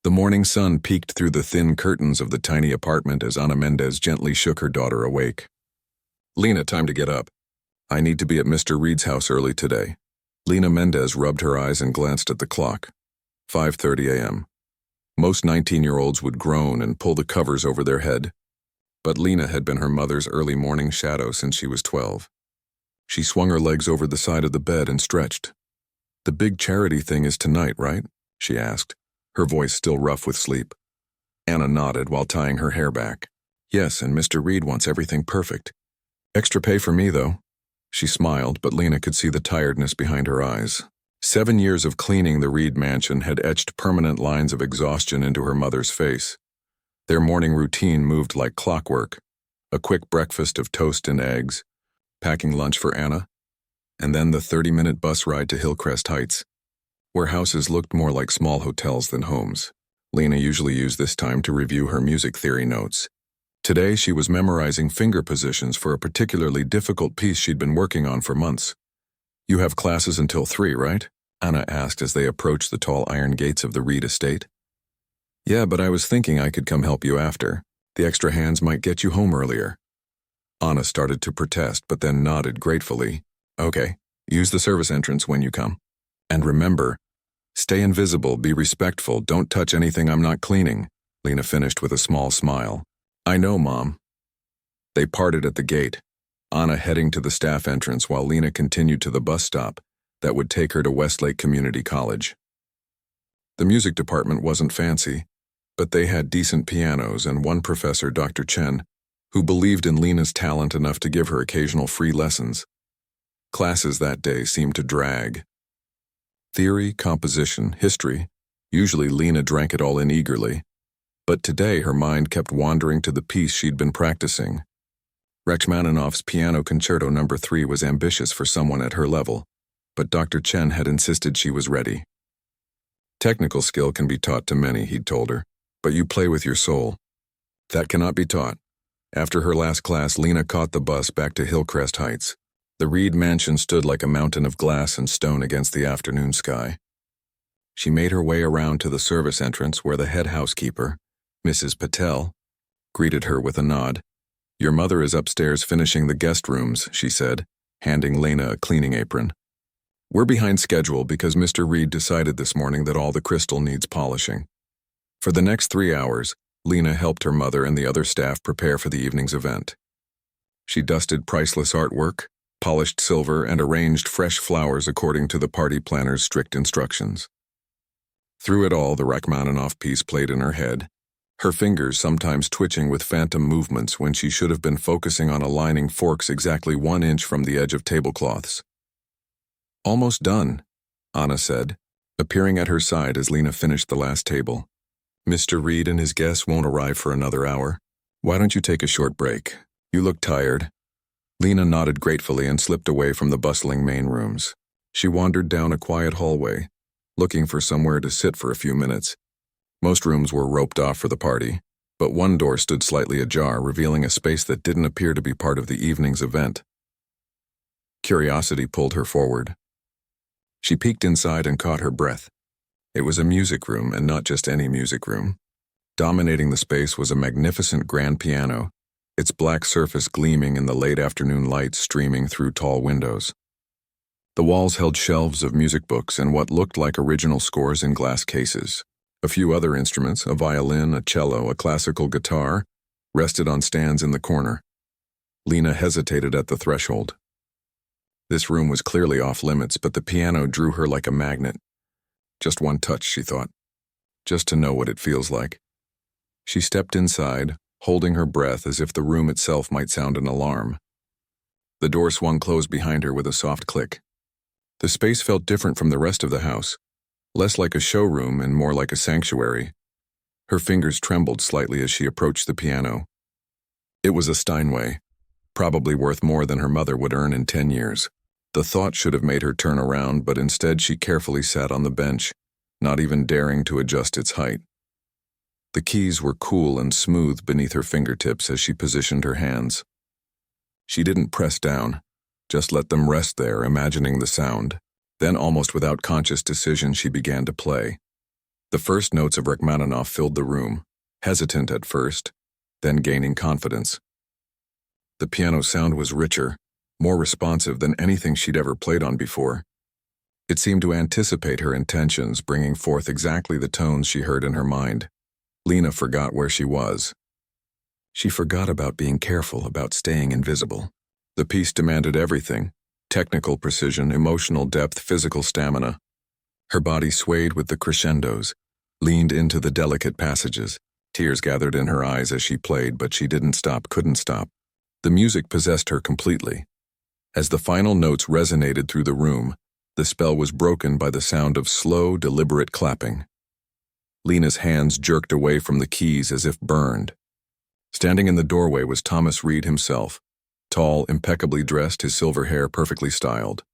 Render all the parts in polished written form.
The morning sun peeked through the thin curtains of the tiny apartment as Ana Mendez gently shook her daughter awake. "Lena, time to get up. I need to be at Mr. Reed's house early today." Lena Mendez rubbed her eyes and glanced at the clock. 5:30 a.m. Most 19-year-olds would groan and pull the covers over their head. But Lena had been her mother's early morning shadow since she was 12. She swung her legs over the side of the bed and stretched. "The big charity thing is tonight, right?" she asked, her voice still rough with sleep. Anna nodded while tying her hair back. "Yes, and Mr. Reed wants everything perfect. Extra pay for me, though." She smiled, but Lena could see the tiredness behind her eyes. 7 years of cleaning the Reed mansion had etched permanent lines of exhaustion into her mother's face. Their morning routine moved like clockwork. A quick breakfast of toast and eggs, packing lunch for Anna, and then the 30-minute bus ride to Hillcrest Heights, where houses looked more like small hotels than homes. Lena usually used this time to review her music theory notes. Today she was memorizing finger positions for a particularly difficult piece she'd been working on for months. "You have classes until 3, right?" Anna asked as they approached the tall iron gates of the Reed estate. "Yeah, but I was thinking I could come help you after. The extra hands might get you home earlier." Anna started to protest, but then nodded gratefully. "Okay, use the service entrance when you come. And remember, stay invisible, be respectful, don't touch anything I'm not cleaning," Lena finished with a small smile. "I know, Mom." They parted at the gate, Anna heading to the staff entrance while Lena continued to the bus stop that would take her to Westlake Community College. The music department wasn't fancy, but they had decent pianos and one professor, Dr. Chen, who believed in Lena's talent enough to give her occasional free lessons. Classes that day seemed to drag. Theory, composition, history. Usually Lena drank it all in eagerly. But today her mind kept wandering to the piece she'd been practicing. Rachmaninoff's Piano Concerto No. 3 was ambitious for someone at her level, but Dr. Chen had insisted she was ready. "Technical skill can be taught to many," he'd told her, "but you play with your soul. That cannot be taught." After her last class, Lena caught the bus back to Hillcrest Heights. The Reed mansion stood like a mountain of glass and stone against the afternoon sky. She made her way around to the service entrance where the head housekeeper, Mrs. Patel, greeted her with a nod. "Your mother is upstairs finishing the guest rooms," she said, handing Lena a cleaning apron. "We're behind schedule because Mr. Reed decided this morning that all the crystal needs polishing." For the next 3 hours, Lena helped her mother and the other staff prepare for the evening's event. She dusted priceless artwork, polished silver, and arranged fresh flowers according to the party planner's strict instructions. Through it all, the Rachmaninoff piece played in her head, her fingers sometimes twitching with phantom movements when she should have been focusing on aligning forks exactly 1 inch from the edge of tablecloths. "Almost done," Anna said, appearing at her side as Lena finished the last table. "Mr. Reed and his guests won't arrive for another hour. Why don't you take a short break? You look tired." Lena nodded gratefully and slipped away from the bustling main rooms. She wandered down a quiet hallway, looking for somewhere to sit for a few minutes. Most rooms were roped off for the party, but one door stood slightly ajar, revealing a space that didn't appear to be part of the evening's event. Curiosity pulled her forward. She peeked inside and caught her breath. It was a music room, and not just any music room. Dominating the space was a magnificent grand piano, its black surface gleaming in the late afternoon light streaming through tall windows. The walls held shelves of music books and what looked like original scores in glass cases. A few other instruments, a violin, a cello, a classical guitar, rested on stands in the corner. Lena hesitated at the threshold. This room was clearly off limits, but the piano drew her like a magnet. Just one touch, she thought. Just to know what it feels like. She stepped inside, holding her breath as if the room itself might sound an alarm. The door swung closed behind her with a soft click. The space felt different from the rest of the house, less like a showroom and more like a sanctuary. Her fingers trembled slightly as she approached the piano. It was a Steinway, probably worth more than her mother would earn in 10 years. The thought should have made her turn around, but instead she carefully sat on the bench, not even daring to adjust its height. The keys were cool and smooth beneath her fingertips as she positioned her hands. She didn't press down, just let them rest there, imagining the sound. Then, almost without conscious decision, she began to play. The first notes of Rachmaninoff filled the room, hesitant at first, then gaining confidence. The piano sound was richer, more responsive than anything she'd ever played on before. It seemed to anticipate her intentions, bringing forth exactly the tones she heard in her mind. Lena forgot where she was. She forgot about being careful, about staying invisible. The piece demanded everything: technical precision, emotional depth, physical stamina. Her body swayed with the crescendos, leaned into the delicate passages. Tears gathered in her eyes as she played, but she couldn't stop. The music possessed her completely. As the final notes resonated through the room, the spell was broken by the sound of slow, deliberate clapping. Lena's hands jerked away from the keys as if burned. Standing in the doorway was Thomas Reed himself, tall, impeccably dressed, his silver hair perfectly styled.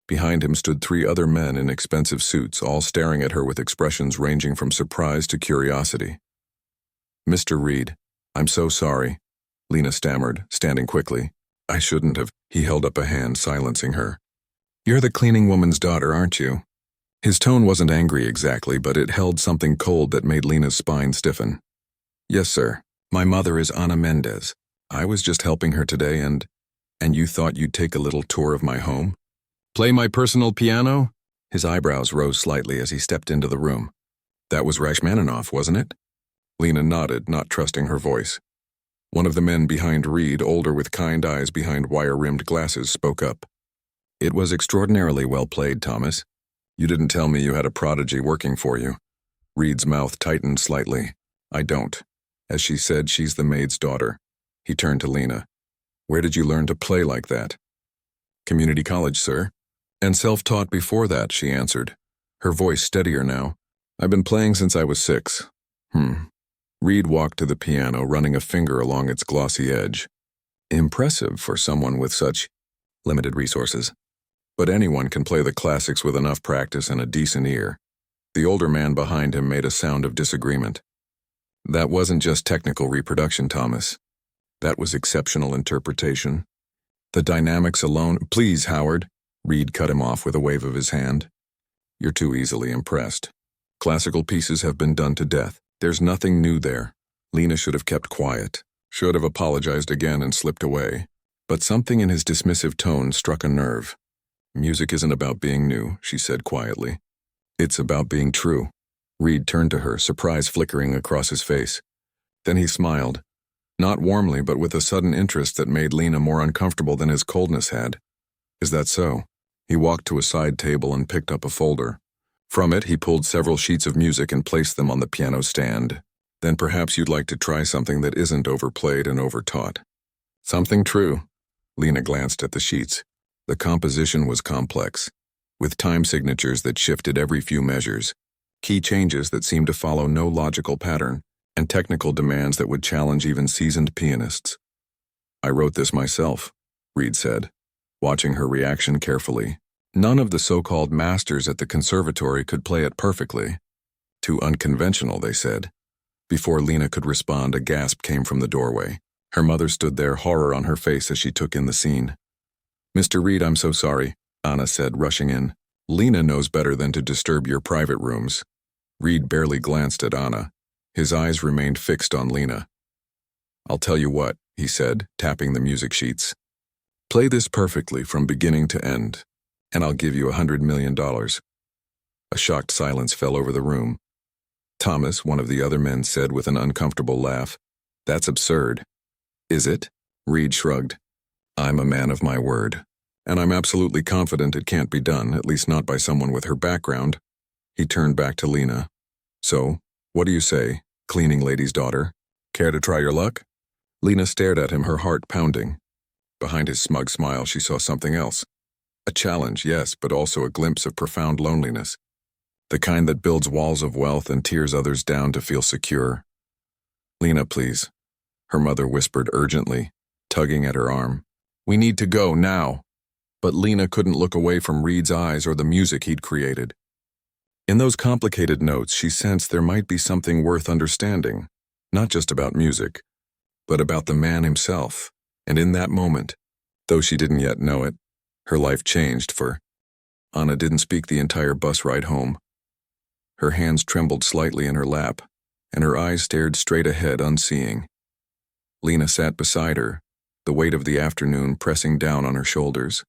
Behind him stood 3 other men in expensive suits, all staring at her with expressions ranging from surprise to curiosity. "Mr. Reed, I'm so sorry," Lena stammered, standing quickly. "I shouldn't have." He held up a hand, silencing her. "You're the cleaning woman's daughter, aren't you?" His tone wasn't angry exactly, but it held something cold that made Lena's spine stiffen. "Yes, sir. My mother is Ana Mendez. I was just helping her today and you thought you'd take a little tour of my home? Play my personal piano?" His eyebrows rose slightly as he stepped into the room. "That was Rachmaninoff, wasn't it?" Lena nodded, not trusting her voice. One of the men behind Reed, older with kind eyes behind wire-rimmed glasses, spoke up. "It was extraordinarily well played, Thomas. You didn't tell me you had a prodigy working for you." Reed's mouth tightened slightly. "I don't." As she said, "She's the maid's daughter." He turned to Lena. "Where did you learn to play like that?" "Community college, sir." "And self-taught before that," she answered, her voice steadier now. "I've been playing since I was 6. Reed walked to the piano, running a finger along its glossy edge. Impressive for someone with such limited resources. But anyone can play the classics with enough practice and a decent ear. The older man behind him made a sound of disagreement. "That wasn't just technical reproduction, Thomas. That was exceptional interpretation. The dynamics alone—" "Please, Howard," Reed cut him off with a wave of his hand. "You're too easily impressed. Classical pieces have been done to death. There's nothing new there." Lena should have kept quiet, should have apologized again and slipped away. But something in his dismissive tone struck a nerve. "Music isn't about being new," she said quietly. "It's about being true." Reed turned to her, surprise flickering across his face. Then he smiled, not warmly but with a sudden interest that made Lena more uncomfortable than his coldness had. "Is that so?" He walked to a side table and picked up a folder. From it, he pulled several sheets of music and placed them on the piano stand. "Then perhaps you'd like to try something that isn't overplayed and overtaught." "Something true." Lena glanced at the sheets. The composition was complex, with time signatures that shifted every few measures, key changes that seemed to follow no logical pattern, and technical demands that would challenge even seasoned pianists. "I wrote this myself," Reed said, watching her reaction carefully. None of the so-called masters at the conservatory could play it perfectly. Too unconventional, they said. Before Lena could respond, a gasp came from the doorway. Her mother stood there, horror on her face as she took in the scene. "Mr. Reed, I'm so sorry," Anna said, rushing in. "Lena knows better than to disturb your private rooms." Reed barely glanced at Anna. His eyes remained fixed on Lena. "I'll tell you what," he said, tapping the music sheets. "Play this perfectly from beginning to end, and I'll give you $100 million. A shocked silence fell over the room. "Thomas," one of the other men said with an uncomfortable laugh. "That's absurd." "Is it?" Reed shrugged. "I'm a man of my word, and I'm absolutely confident it can't be done, at least not by someone with her background." He turned back to Lena. "So, what do you say, cleaning lady's daughter? Care to try your luck?" Lena stared at him, her heart pounding. Behind his smug smile, she saw something else. A challenge, yes, but also a glimpse of profound loneliness. The kind that builds walls of wealth and tears others down to feel secure. "Lena, please," her mother whispered urgently, tugging at her arm. "We need to go, now." But Lena couldn't look away from Reed's eyes or the music he'd created. In those complicated notes, she sensed there might be something worth understanding, not just about music, but about the man himself. And in that moment, though she didn't yet know it, her life changed for... Anna didn't speak the entire bus ride home. Her hands trembled slightly in her lap, and her eyes stared straight ahead, unseeing. Lena sat beside her, the weight of the afternoon pressing down on her shoulders.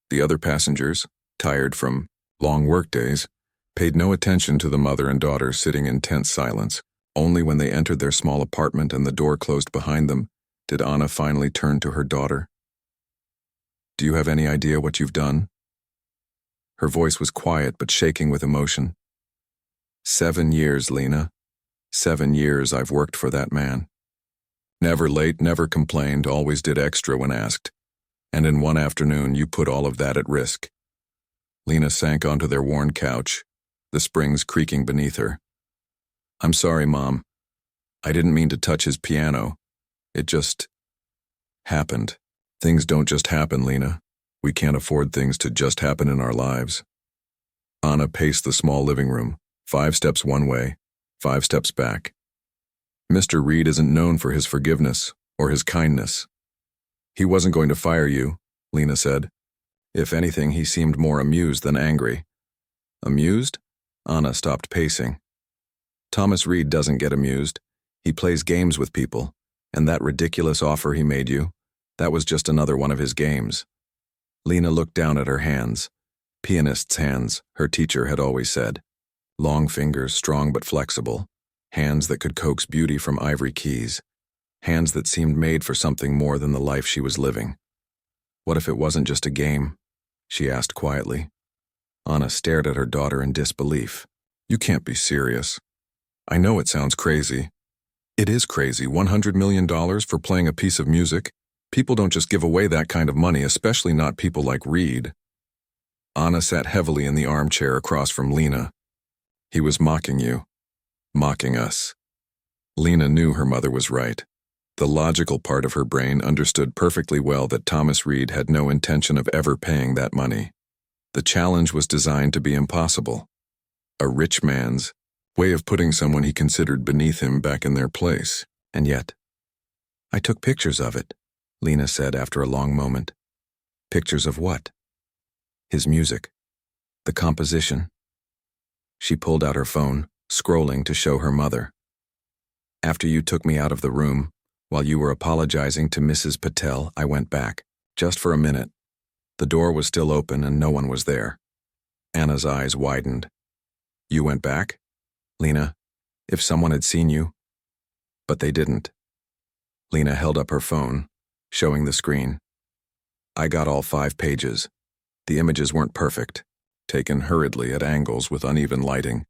The other passengers, tired from long workdays, paid no attention to the mother and daughter sitting in tense silence. Only when they entered their small apartment and the door closed behind them did Anna finally turn to her daughter. "Do you have any idea what you've done?" Her voice was quiet but shaking with emotion. 7 years, Lena. 7 years I've worked for that man. Never late, never complained, always did extra when asked. And in one afternoon you put all of that at risk. Lena sank onto their worn couch, the springs creaking beneath her. "I'm sorry, Mom. I didn't mean to touch his piano. It just happened. Things don't just happen, Lena. We can't afford things to just happen in our lives." Anna paced the small living room, 5 steps one way, 5 steps back. "Mr. Reed isn't known for his forgiveness or his kindness." "He wasn't going to fire you," Lena said. If anything, he seemed more amused than angry. "Amused?" Anna stopped pacing. "Thomas Reed doesn't get amused. He plays games with people, and that ridiculous offer he made you, that was just another one of his games." Lena looked down at her hands. Pianist's hands, her teacher had always said. Long fingers, strong but flexible. Hands that could coax beauty from ivory keys. Hands that seemed made for something more than the life she was living. "What if it wasn't just a game?" she asked quietly. Anna stared at her daughter in disbelief. "You can't be serious." "I know it sounds crazy. It is crazy, $100 million for playing a piece of music. People don't just give away that kind of money, especially not people like Reed." Anna sat heavily in the armchair across from Lena. "He was mocking you. Mocking us." Lena knew her mother was right. The logical part of her brain understood perfectly well that Thomas Reed had no intention of ever paying that money. The challenge was designed to be impossible. A rich man's way of putting someone he considered beneath him back in their place. And yet, "I took pictures of it," Lena said after a long moment. "Pictures of what?" "His music. The composition." She pulled out her phone, scrolling to show her mother. "After you took me out of the room, while you were apologizing to Mrs. Patel, I went back, just for a minute. The door was still open and no one was there." Anna's eyes widened. "You went back? Lena, if someone had seen you." "But they didn't." Lena held up her phone, showing the screen. "I got all 5 pages. The images weren't perfect, taken hurriedly at angles with uneven lighting.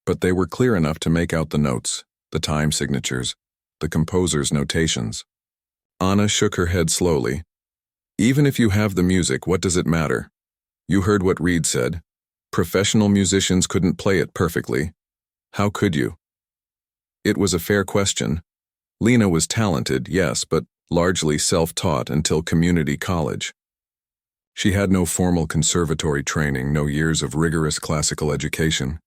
But they were clear enough to make out the notes, the time signatures, the composer's notations." Anna shook her head slowly. "Even if you have the music, what does it matter? You heard what Reed said. Professional musicians couldn't play it perfectly. How could you?" It was a fair question. Lena was talented, yes, but largely self-taught until community college. She had no formal conservatory training, no years of rigorous classical education.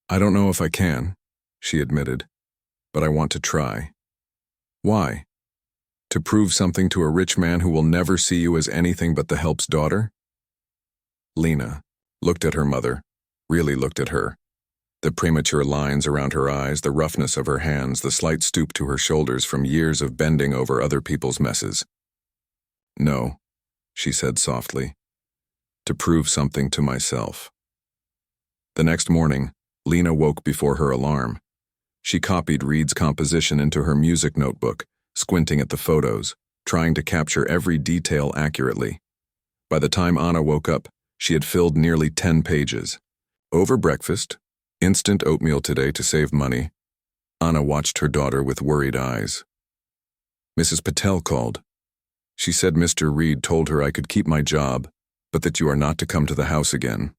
"I don't know if I can," she admitted, "but I want to try." "Why? To prove something to a rich man who will never see you as anything but the help's daughter?" Lena looked at her mother, really looked at her. The premature lines around her eyes, the roughness of her hands, the slight stoop to her shoulders from years of bending over other people's messes. "No," she said softly. "To prove something to myself." The next morning, Lena woke before her alarm. She copied Reed's composition into her music notebook, squinting at the photos, trying to capture every detail accurately. By the time Anna woke up, she had filled nearly 10 pages. Over breakfast, instant oatmeal today to save money. Anna watched her daughter with worried eyes. Mrs. Patel called. She said Mr. Reed told her I could keep my job, but that you are not to come to the house again.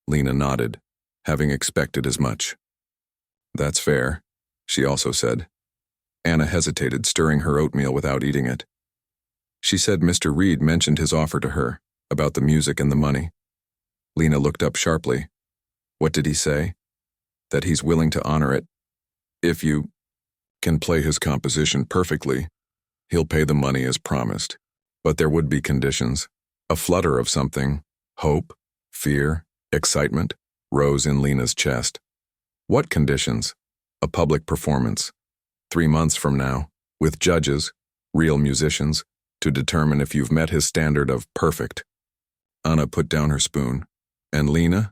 Lena nodded, having expected as much. "That's fair," she also said. Anna hesitated, stirring her oatmeal without eating it. She said Mr. Reed mentioned his offer to her, about the music and the money. Lena looked up sharply. "What did he say?" "That he's willing to honor it. If you can play his composition perfectly, he'll pay the money as promised. But there would be conditions. A flutter of something. Hope, fear, excitement. rose in Lena's chest. What conditions? A public performance. 3 months from now, with judges, real musicians, to determine if you've met his standard of perfect. Anna put down her spoon. And Lena?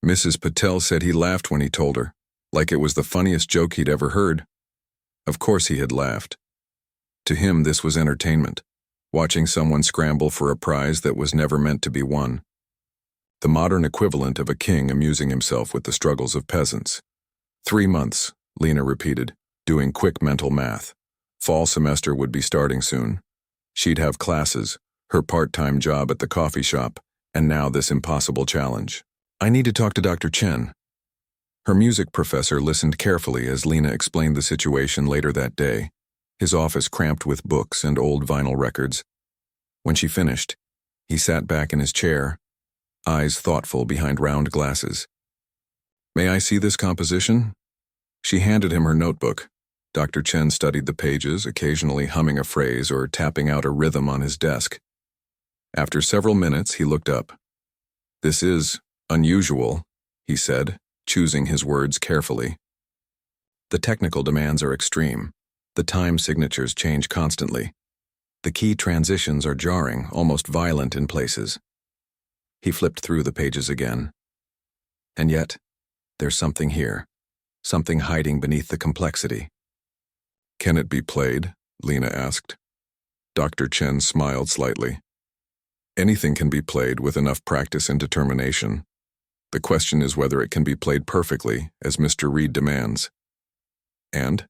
Mrs. Patel said he laughed when he told her, like it was the funniest joke he'd ever heard. Of course he had laughed. To him this was entertainment, watching someone scramble for a prize that was never meant to be won. The modern equivalent of a king amusing himself with the struggles of peasants. 3 months, Lena repeated, doing quick mental math. Fall semester would be starting soon. She'd have classes, her part-time job at the coffee shop, and now this impossible challenge. I need to talk to Dr. Chen. Her music professor listened carefully as Lena explained the situation later that day, his office cramped with books and old vinyl records. When she finished, he sat back in his chair, eyes thoughtful behind round glasses. May I see this composition? She handed him her notebook. Dr. Chen studied the pages, occasionally humming a phrase or tapping out a rhythm on his desk. After several minutes, he looked up. This is unusual, he said, choosing his words carefully. The technical demands are extreme. The time signatures change constantly. The key transitions are jarring, almost violent in places. He flipped through the pages again. And yet, there's something here, something hiding beneath the complexity. Can it be played? Lena asked. Dr. Chen smiled slightly. Anything can be played with enough practice and determination. The question is whether it can be played perfectly, as Mr. Reed demands. And?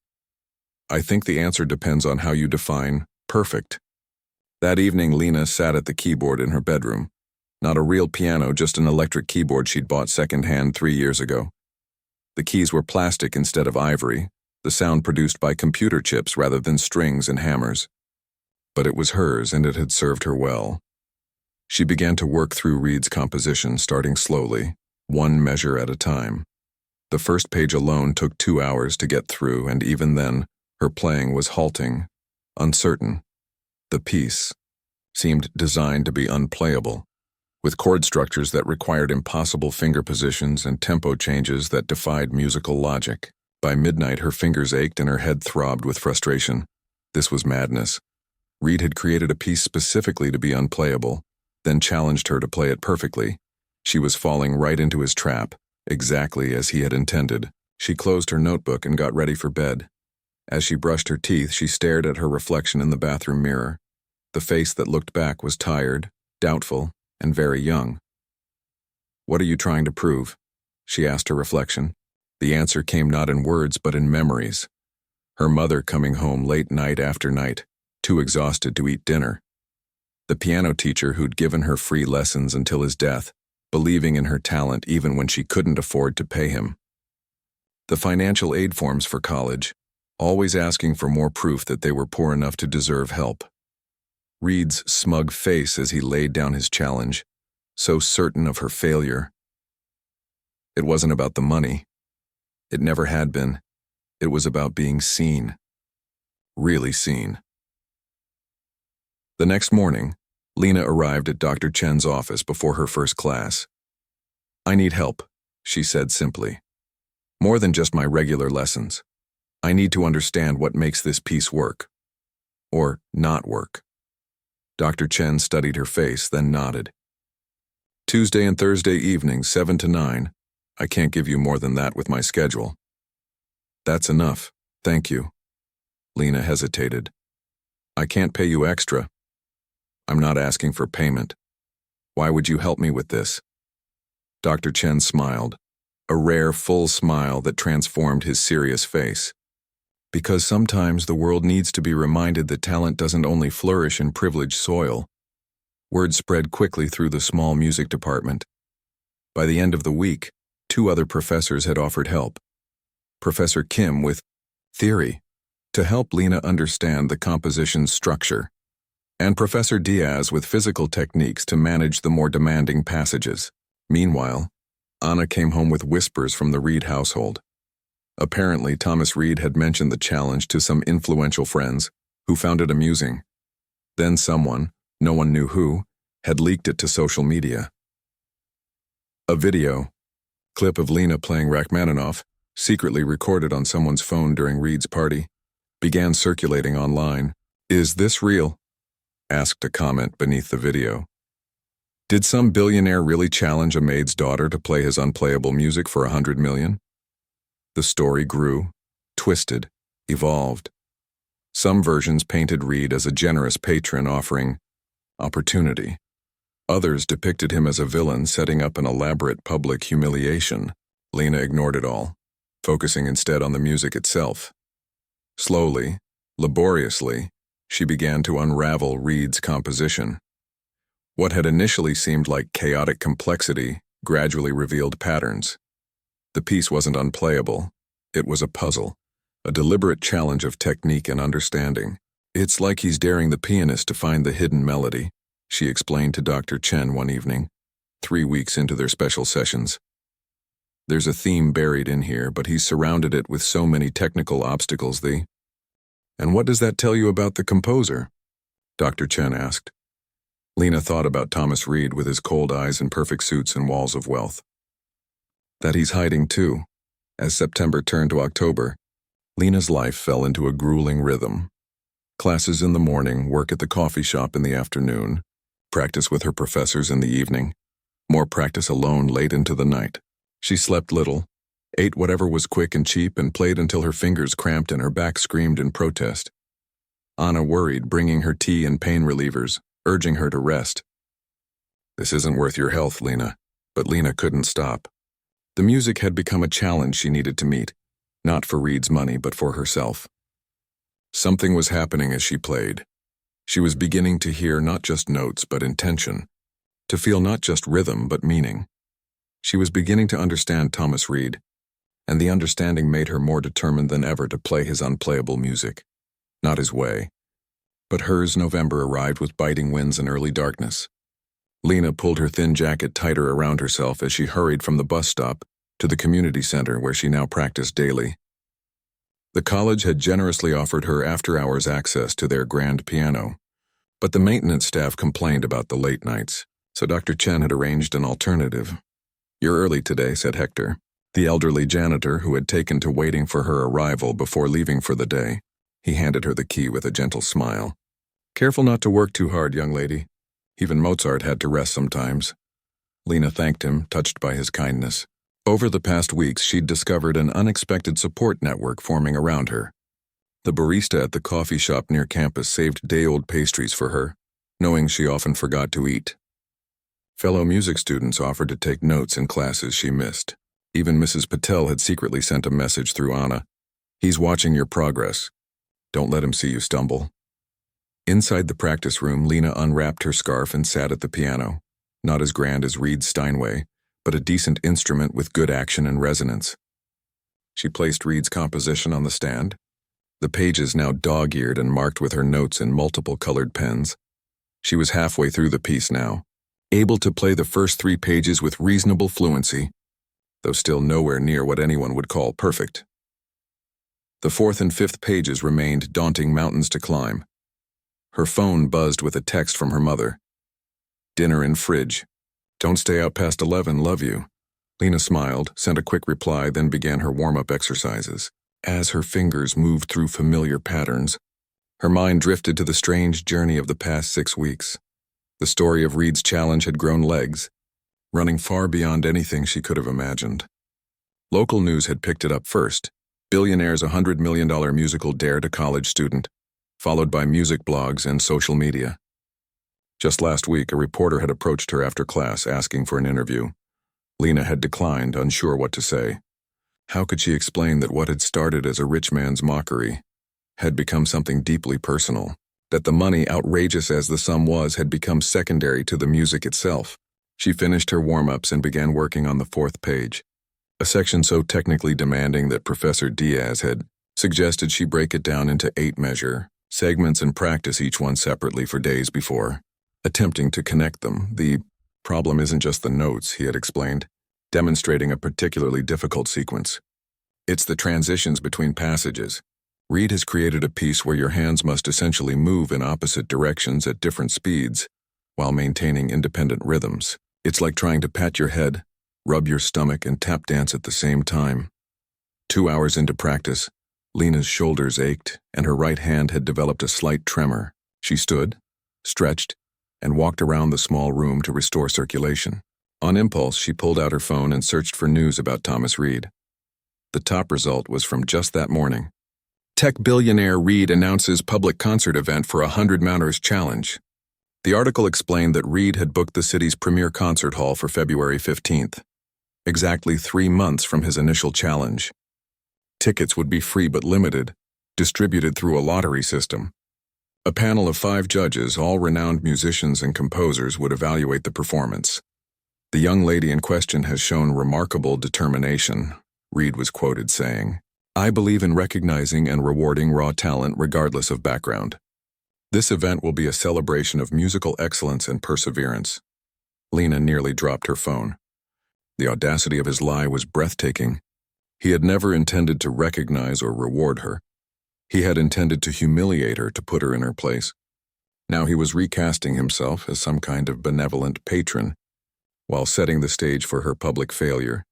I think the answer depends on how you define perfect. That evening, Lena sat at the keyboard in her bedroom. Not a real piano, just an electric keyboard she'd bought secondhand 3 years ago. The keys were plastic instead of ivory, the sound produced by computer chips rather than strings and hammers. But it was hers, and it had served her well. She began to work through Reed's composition, starting slowly, one measure at a time. The first page alone took 2 hours to get through, and even then, her playing was halting, uncertain. The piece seemed designed to be unplayable, with chord structures that required impossible finger positions and tempo changes that defied musical logic. By midnight, her fingers ached and her head throbbed with frustration. This was madness. Reed had created a piece specifically to be unplayable, then challenged her to play it perfectly. She was falling right into his trap, exactly as he had intended. She closed her notebook and got ready for bed. As she brushed her teeth, she stared at her reflection in the bathroom mirror. The face that looked back was tired, doubtful, and very young. What are you trying to prove? She asked her reflection. The answer came not in words but in memories. Her mother coming home late night after night, too exhausted to eat dinner. The piano teacher who'd given her free lessons until his death, believing in her talent even when she couldn't afford to pay him. The financial aid forms for college, always asking for more proof that they were poor enough to deserve help. Reed's smug face as he laid down his challenge, so certain of her failure. It wasn't about the money. It never had been. It was about being seen. Really seen. The next morning, Lena arrived at Dr. Chen's office before her first class. I need help, she said simply. More than just my regular lessons. I need to understand what makes this piece work. Or not work. Dr. Chen studied her face, then nodded. Tuesday and Thursday evenings, 7 to 9. I can't give you more than that with my schedule. That's enough, thank you. Lena hesitated. I can't pay you extra. I'm not asking for payment. Why would you help me with this? Dr. Chen smiled, a rare, full smile that transformed his serious face. Because sometimes the world needs to be reminded that talent doesn't only flourish in privileged soil. Word spread quickly through the small music department. By the end of the week, 2 other professors had offered help. Professor Kim with theory, to help Lena understand the composition's structure, and Professor Diaz with physical techniques to manage the more demanding passages. Meanwhile, Anna came home with whispers from the Reed household. Apparently, Thomas Reed had mentioned the challenge to some influential friends, who found it amusing. Then someone, no one knew who, had leaked it to social media. A video, Clip of Lena playing Rachmaninoff, secretly recorded on someone's phone during Reed's party, began circulating online. "Is this real?" asked a comment beneath the video. Did some billionaire really challenge a maid's daughter to play his unplayable music for $100 million? The story grew, twisted, evolved. Some versions painted Reed as a generous patron offering opportunity. Others depicted him as a villain setting up an elaborate public humiliation. Lena ignored it all, focusing instead on the music itself. Slowly, laboriously, she began to unravel Reed's composition. What had initially seemed like chaotic complexity gradually revealed patterns. The piece wasn't unplayable. It was a puzzle, a deliberate challenge of technique and understanding. "It's like he's daring the pianist to find the hidden melody," she explained to Dr. Chen one evening, 3 weeks into their special sessions. "There's a theme buried in here, but he's surrounded it with so many technical obstacles. And what does that tell you about the composer?" Dr. Chen asked. Lena thought about Thomas Reed with his cold eyes and perfect suits and walls of wealth. That he's hiding too. As September turned to October, Lena's life fell into a grueling rhythm. Classes in the morning, work at the coffee shop in the afternoon, practice with her professors in the evening, more practice alone late into the night. She slept little, ate whatever was quick and cheap, and played until her fingers cramped and her back screamed in protest. Anna worried, bringing her tea and pain relievers, urging her to rest. "This isn't worth your health, Lena." But Lena couldn't stop. The music had become a challenge she needed to meet, not for Reed's money, but for herself. Something was happening as she played. She was beginning to hear not just notes, but intention, to feel not just rhythm, but meaning. She was beginning to understand Thomas Reed, and the understanding made her more determined than ever to play his unplayable music. Not his way. But hers. November arrived with biting winds and early darkness. Lena pulled her thin jacket tighter around herself as she hurried from the bus stop to the community center where she now practiced daily. The college had generously offered her after-hours access to their grand piano, but the maintenance staff complained about the late nights, so Dr. Chen had arranged an alternative. "You're early today," said Hector, the elderly janitor who had taken to waiting for her arrival before leaving for the day. He handed her the key with a gentle smile. "Careful not to work too hard, young lady. Even Mozart had to rest sometimes." Lena thanked him, touched by his kindness. Over the past weeks, she'd discovered an unexpected support network forming around her. The barista at the coffee shop near campus saved day-old pastries for her, knowing she often forgot to eat. Fellow music students offered to take notes in classes she missed. Even Mrs. Patel had secretly sent a message through Anna. "He's watching your progress. Don't let him see you stumble." Inside the practice room, Lena unwrapped her scarf and sat at the piano, not as grand as Reed's Steinway, but a decent instrument with good action and resonance. She placed Reed's composition on the stand, the pages now dog-eared and marked with her notes in multiple colored pens. She was halfway through the piece now, able to play the first 3 pages with reasonable fluency, though still nowhere near what anyone would call perfect. The 4th and 5th pages remained daunting mountains to climb. Her phone buzzed with a text from her mother. "Dinner in fridge. Don't stay out past 11, love you." Lena smiled, sent a quick reply, then began her warm-up exercises. As her fingers moved through familiar patterns, her mind drifted to the strange journey of the past 6 weeks. The story of Reed's challenge had grown legs, running far beyond anything she could have imagined. Local news had picked it up first. Billionaire's $100 million musical dare to college student, followed by music blogs and social media. Just last week, a reporter had approached her after class asking for an interview. Lena had declined, unsure what to say. How could she explain that what had started as a rich man's mockery had become something deeply personal, that the money, outrageous as the sum was, had become secondary to the music itself? She finished her warm-ups and began working on the 4th page, a section so technically demanding that Professor Diaz had suggested she break it down into 8-measure segments and practice each one separately for days before attempting to connect them. "The problem isn't just the notes," he had explained, demonstrating a particularly difficult sequence. "It's the transitions between passages. Reed has created a piece where your hands must essentially move in opposite directions at different speeds while maintaining independent rhythms. It's like trying to pat your head rub your stomach, and tap dance at the same time. 2 hours into practice, Lena's shoulders ached, and her right hand had developed a slight tremor. She stood, stretched, and walked around the small room to restore circulation. On impulse, she pulled out her phone and searched for news about Thomas Reid. The top result was from just that morning. Tech billionaire Reid announces public concert event for a 100 Mounters challenge. The article explained that Reid had booked the city's premier concert hall for February 15th, exactly 3 months from his initial challenge. Tickets would be free but limited, distributed through a lottery system. A panel of 5 judges, all renowned musicians and composers, would evaluate the performance. The young lady in question has shown remarkable determination, Reid was quoted saying. I believe in recognizing and rewarding raw talent regardless of background. This event will be a celebration of musical excellence and perseverance. Lena nearly dropped her phone. The audacity of his lie was breathtaking. He had never intended to recognize or reward her. He had intended to humiliate her to put her in her place. Now he was recasting himself as some kind of benevolent patron, while setting the stage for her public failure.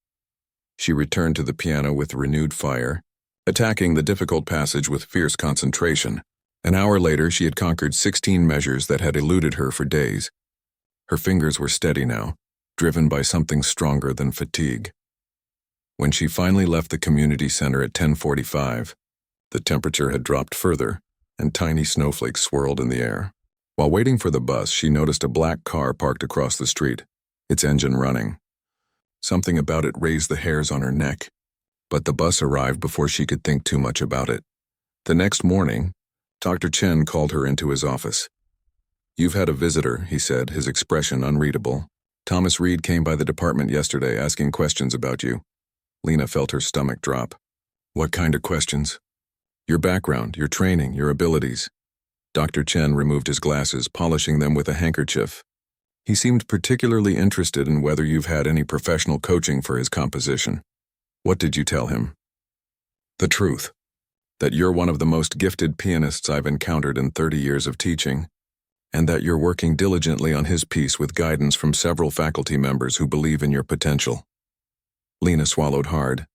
She returned to the piano with renewed fire, attacking the difficult passage with fierce concentration. An hour later, she had conquered 16 measures that had eluded her for days. Her fingers were steady now, driven by something stronger than fatigue. When she finally left the community center at 10:45, the temperature had dropped further, and tiny snowflakes swirled in the air. While waiting for the bus, she noticed a black car parked across the street, its engine running. Something about it raised the hairs on her neck, but the bus arrived before she could think too much about it. The next morning, Dr. Chen called her into his office. You've had a visitor, he said, his expression unreadable. Thomas Reid came by the department yesterday asking questions about you. Lena felt her stomach drop. What kind of questions? Your background, your training, your abilities. Dr. Chen removed his glasses, polishing them with a handkerchief. He seemed particularly interested in whether you've had any professional coaching for his composition. What did you tell him? The truth. That you're one of the most gifted pianists I've encountered in 30 years of teaching, and that you're working diligently on his piece with guidance from several faculty members who believe in your potential. Lena swallowed hard.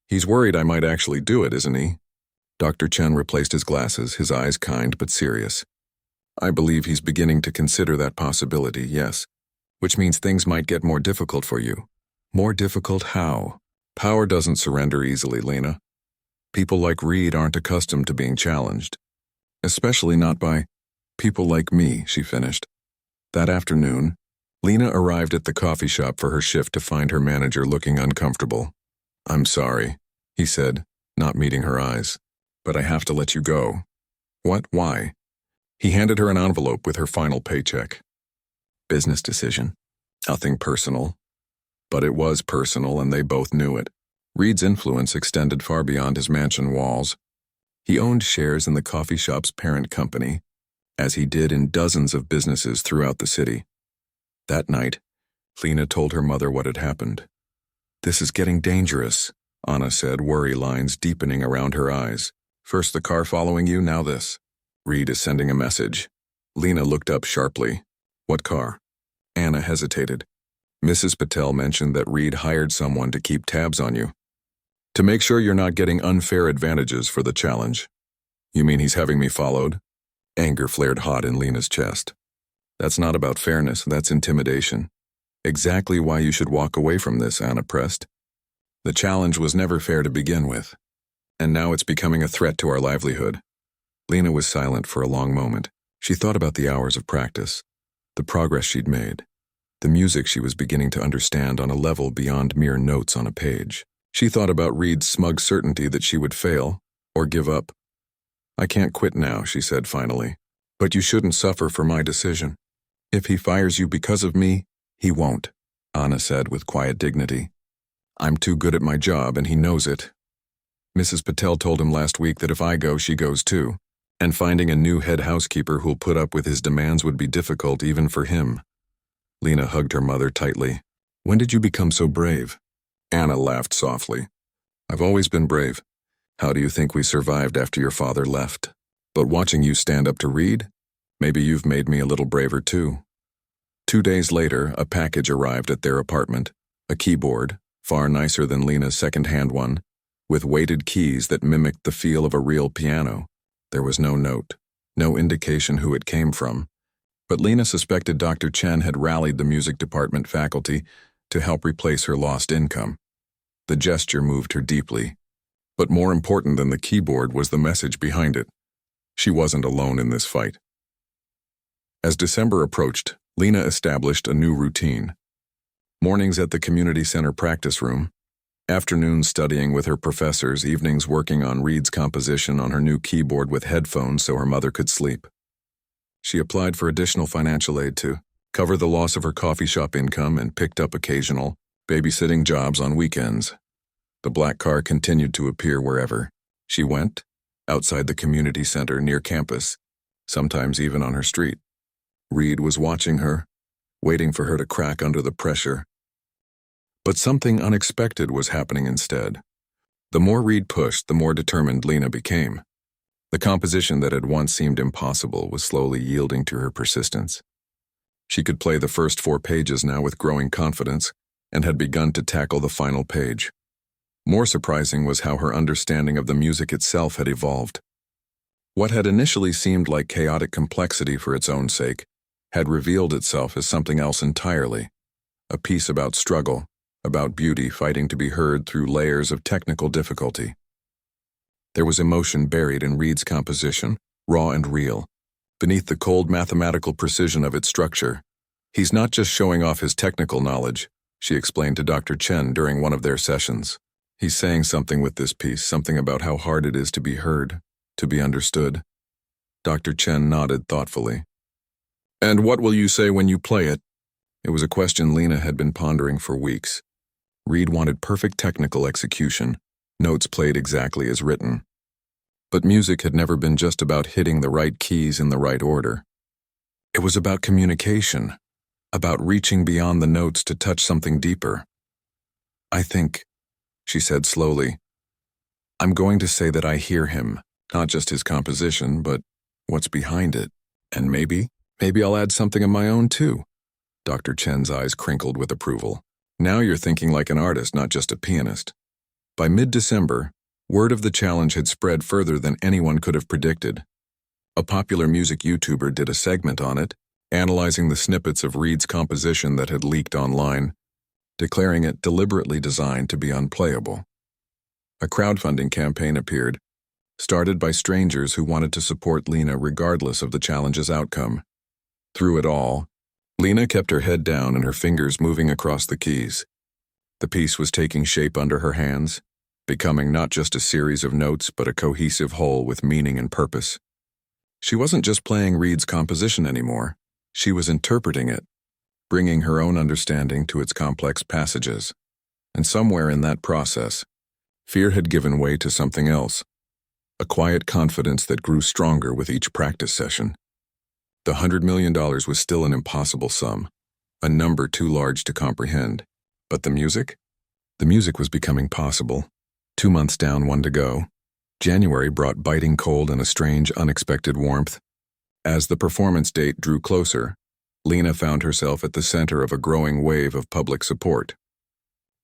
He's worried I might actually do it, isn't he? Dr. Chen replaced his glasses, his eyes kind but serious. I believe he's beginning to consider that possibility, yes. Which means things might get more difficult for you. More difficult how? Power doesn't surrender easily, Lena. People like Reid aren't accustomed to being challenged. Especially not by people like me, she finished. That afternoon, Lena arrived at the coffee shop for her shift to find her manager looking uncomfortable. I'm sorry, he said, not meeting her eyes. But I have to let you go. What? Why? He handed her an envelope with her final paycheck. Business decision. Nothing personal. But it was personal, and they both knew it. Reid's influence extended far beyond his mansion walls. He owned shares in the coffee shop's parent company, as he did in dozens of businesses throughout the city. That night, Lena told her mother what had happened. This is getting dangerous, Anna said, worry lines deepening around her eyes. First the car following you, now this. Reid is sending a message. Lena looked up sharply. What car? Anna hesitated. Mrs. Patel mentioned that Reid hired someone to keep tabs on you. To make sure you're not getting unfair advantages for the challenge. You mean he's having me followed? Anger flared hot in Lena's chest. That's not about fairness, that's intimidation. Exactly why you should walk away from this, Anna pressed. The challenge was never fair to begin with, and now it's becoming a threat to our livelihood. Lena was silent for a long moment. She thought about the hours of practice, the progress she'd made, the music she was beginning to understand on a level beyond mere notes on a page. She thought about Reid's smug certainty that she would fail, or give up. I can't quit now, she said finally. But you shouldn't suffer for my decision. If he fires you because of me, he won't, Anna said with quiet dignity. I'm too good at my job, and he knows it. Mrs. Patel told him last week that if I go, she goes too, and finding a new head housekeeper who'll put up with his demands would be difficult even for him. Lena hugged her mother tightly. When did you become so brave? Anna laughed softly. I've always been brave. How do you think we survived after your father left? But watching you stand up to Reid, maybe you've made me a little braver too. 2 days later, a package arrived at their apartment. A keyboard, far nicer than Lena's second-hand one, with weighted keys that mimicked the feel of a real piano. There was no note, no indication who it came from, but Lena suspected Dr. Chen had rallied the music department faculty to help replace her lost income. The gesture moved her deeply, but more important than the keyboard was the message behind it. She wasn't alone in this fight. As December approached, Lena established a new routine. Mornings at the community center practice room, afternoons studying with her professors, evenings working on Reed's composition on her new keyboard with headphones so her mother could sleep. She applied for additional financial aid to cover the loss of her coffee shop income and picked up occasional babysitting jobs on weekends. The black car continued to appear wherever she went, outside the community center, near campus, sometimes even on her street. Reed was watching her, waiting for her to crack under the pressure. But something unexpected was happening instead. The more Reed pushed, the more determined Lena became. The composition that had once seemed impossible was slowly yielding to her persistence. She could play the first 4 pages now with growing confidence and had begun to tackle the final page. More surprising was how her understanding of the music itself had evolved. What had initially seemed like chaotic complexity for its own sake had revealed itself as something else entirely, a piece about struggle, about beauty fighting to be heard through layers of technical difficulty. There was emotion buried in Reed's composition, raw and real, beneath the cold mathematical precision of its structure. He's not just showing off his technical knowledge, she explained to Dr. Chen during one of their sessions. He's saying something with this piece, something about how hard it is to be heard, to be understood. Dr. Chen nodded thoughtfully. And what will you say when you play it? It was a question Lena had been pondering for weeks. Reed wanted perfect technical execution, notes played exactly as written. But music had never been just about hitting the right keys in the right order. It was about communication, about reaching beyond the notes to touch something deeper. I think, she said slowly, I'm going to say that I hear him, not just his composition, but what's behind it. And maybe I'll add something of my own too. Dr. Chen's eyes crinkled with approval. Now you're thinking like an artist, not just a pianist. By mid-December, word of the challenge had spread further than anyone could have predicted. A popular music YouTuber did a segment on it, analyzing the snippets of Reed's composition that had leaked online, declaring it deliberately designed to be unplayable. A crowdfunding campaign appeared, started by strangers who wanted to support Lena regardless of the challenge's outcome. Through it all, Lena kept her head down and her fingers moving across the keys. The piece was taking shape under her hands, becoming not just a series of notes but a cohesive whole with meaning and purpose. She wasn't just playing Reed's composition anymore, she was interpreting it, bringing her own understanding to its complex passages. And somewhere in that process, fear had given way to something else, a quiet confidence that grew stronger with each practice session. The $100 million was still an impossible sum, a number too large to comprehend. But the music? The music was becoming possible. 2 months down, 1 to go. January brought biting cold and a strange, unexpected warmth. As the performance date drew closer, Lena found herself at the center of a growing wave of public support.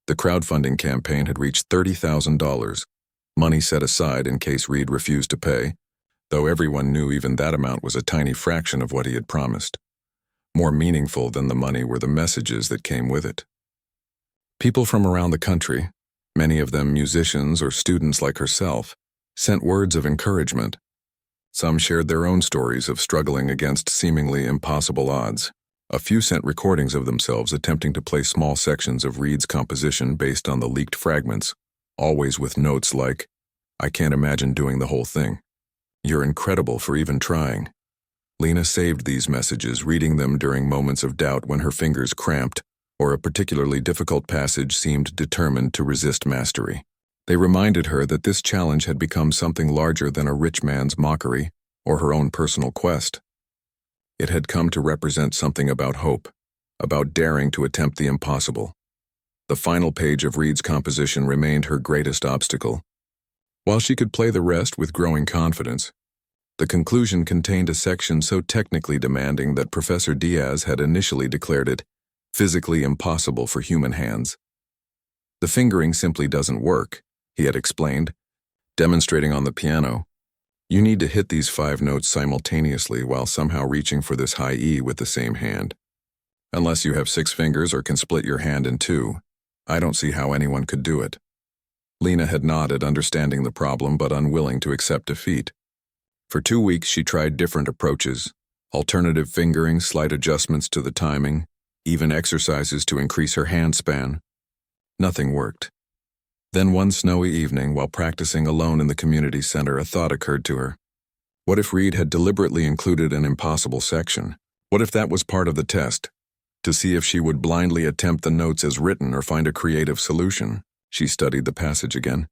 The crowdfunding campaign had reached $30,000, money set aside in case Reed refused to pay, though everyone knew even that amount was a tiny fraction of what he had promised. More meaningful than the money were the messages that came with it. People from around the country, many of them musicians or students like herself, sent words of encouragement. Some shared their own stories of struggling against seemingly impossible odds. A few sent recordings of themselves attempting to play small sections of Reed's composition based on the leaked fragments, always with notes like, "I can't imagine doing the whole thing. You're incredible for even trying." Lena saved these messages, reading them during moments of doubt when her fingers cramped or a particularly difficult passage seemed determined to resist mastery. They reminded her that this challenge had become something larger than a rich man's mockery or her own personal quest. It had come to represent something about hope, about daring to attempt the impossible. The final page of Reed's composition remained her greatest obstacle. While she could play the rest with growing confidence, the conclusion contained a section so technically demanding that Professor Diaz had initially declared it physically impossible for human hands. The fingering simply doesn't work, he had explained, demonstrating on the piano. You need to hit these 5 notes simultaneously while somehow reaching for this high E with the same hand. Unless you have 6 fingers or can split your hand in 2, I don't see how anyone could do it. Lena had nodded, understanding the problem but unwilling to accept defeat. For 2 weeks she tried different approaches, alternative fingering, slight adjustments to the timing, even exercises to increase her hand span. Nothing worked. Then one snowy evening, while practicing alone in the community center, a thought occurred to her. What if Reed had deliberately included an impossible section? What if that was part of the test? To see if she would blindly attempt the notes as written or find a creative solution. She studied the passage again,